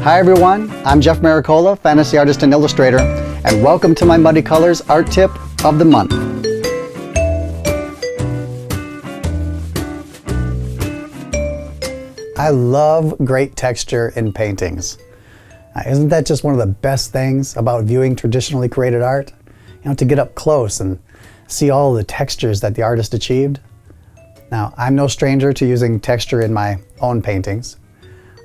Hi everyone, I'm Jeff Miracola, fantasy artist and illustrator, and welcome to my Muddy Colors art tip of the month. I love great texture in paintings. Isn't that just one of the best things about viewing traditionally created art? You know, to get up close and see all the textures that the artist achieved. Now, I'm no stranger to using texture in my own paintings.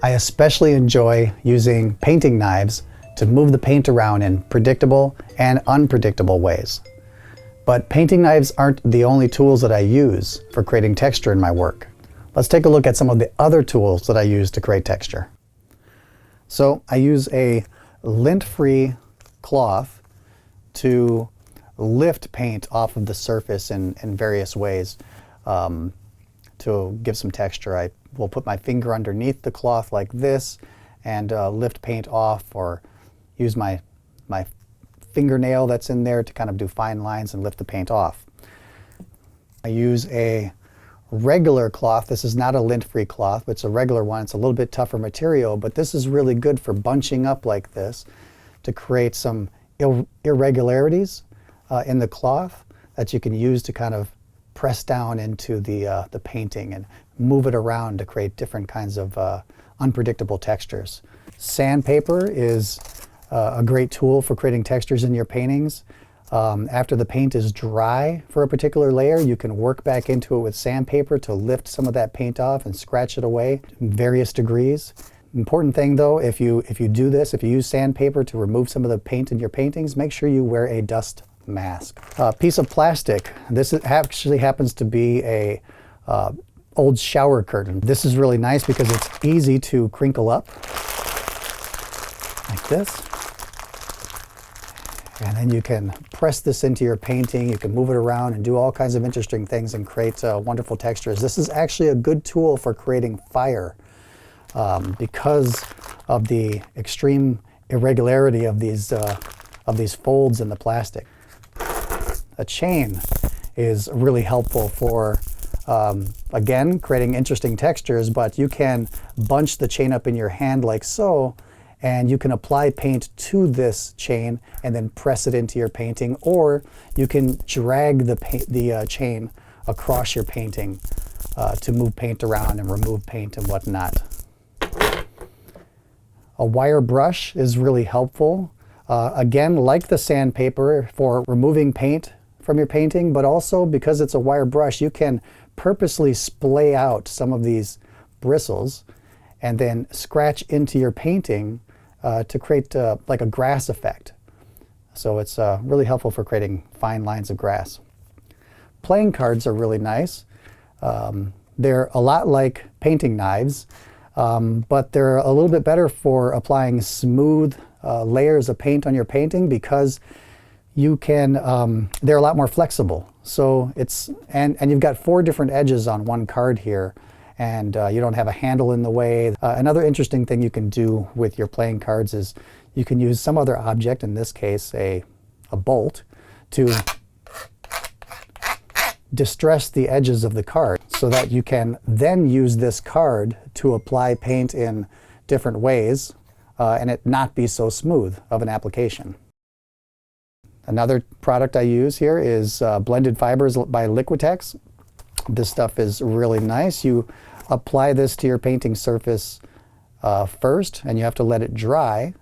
I especially enjoy using painting knives to move the paint around in predictable and unpredictable ways. But painting knives aren't the only tools that I use for creating texture in my work. Let's take a look at some of the other tools that I use to create texture. So I use a lint-free cloth to lift paint off of the surface in various ways. To give some texture, I will put my finger underneath the cloth like this and lift paint off, or use my fingernail that's in there to kind of do fine lines and lift the paint off. I use a regular cloth. This is not a lint-free cloth, but it's a regular one. It's a little bit tougher material, but this is really good for bunching up like this to create some irregularities in the cloth that you can use to kind of press down into the painting and move it around to create different kinds of unpredictable textures. Sandpaper is a great tool for creating textures in your paintings. After the paint is dry for a particular layer, you can work back into it with sandpaper to lift some of that paint off and scratch it away in various degrees. Important thing though, if you do this, if you use sandpaper to remove some of the paint in your paintings, make sure you wear a dust mask. Piece of plastic. This actually happens to be a old shower curtain. This is really nice because it's easy to crinkle up like this. And then you can press this into your painting. You can move it around and do all kinds of interesting things and create wonderful textures. This is actually a good tool for creating fire because of the extreme irregularity of these folds in the plastic. A chain is really helpful for, again, creating interesting textures, but you can bunch the chain up in your hand like so, and you can apply paint to this chain and then press it into your painting, or you can drag the chain across your painting to move paint around and remove paint and whatnot. A wire brush is really helpful. Again, like the sandpaper, for removing paint from your painting, but also because it's a wire brush, you can purposely splay out some of these bristles and then scratch into your painting to create like a grass effect. So it's really helpful for creating fine lines of grass. Playing cards are really nice. They're a lot like painting knives, but they're a little bit better for applying smooth layers of paint on your painting because you can, they're a lot more flexible. So it's, and you've got 4 different edges on one card here, and you don't have a handle in the way. Another interesting thing you can do with your playing cards is you can use some other object, in this case a bolt, to distress the edges of the card so that you can then use this card to apply paint in different ways and it not be so smooth of an application. Another product I use here is Blended Fibers by Liquitex. This stuff is really nice. You apply this to your painting surface first, and you have to let it dry,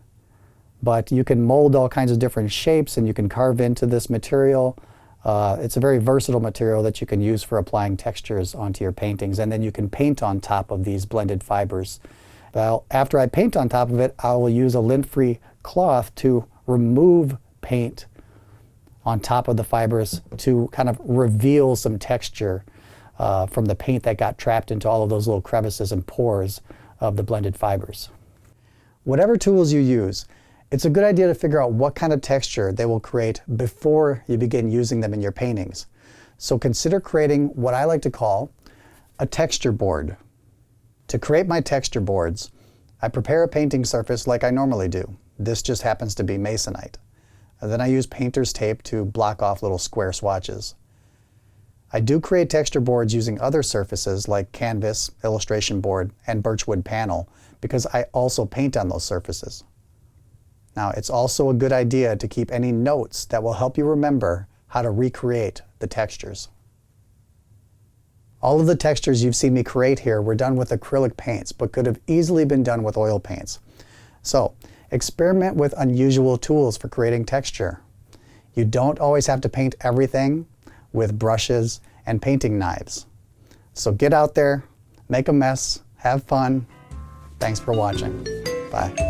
but you can mold all kinds of different shapes and you can carve into this material. It's a very versatile material that you can use for applying textures onto your paintings, and then you can paint on top of these blended fibers. Well, after I paint on top of it, I will use a lint-free cloth to remove paint on top of the fibers to kind of reveal some texture from the paint that got trapped into all of those little crevices and pores of the blended fibers. Whatever tools you use, it's a good idea to figure out what kind of texture they will create before you begin using them in your paintings. So consider creating what I like to call a texture board. To create my texture boards, I prepare a painting surface like I normally do. This just happens to be masonite. And then I use painter's tape to block off little square swatches. I do create texture boards using other surfaces like canvas, illustration board, and birchwood panel, because I also paint on those surfaces. Now, it's also a good idea to keep any notes that will help you remember how to recreate the textures. All of the textures you've seen me create here were done with acrylic paints, but could have easily been done with oil paints. So, experiment with unusual tools for creating texture. You don't always have to paint everything with brushes and painting knives. So get out there, make a mess, have fun. Thanks for watching. Bye.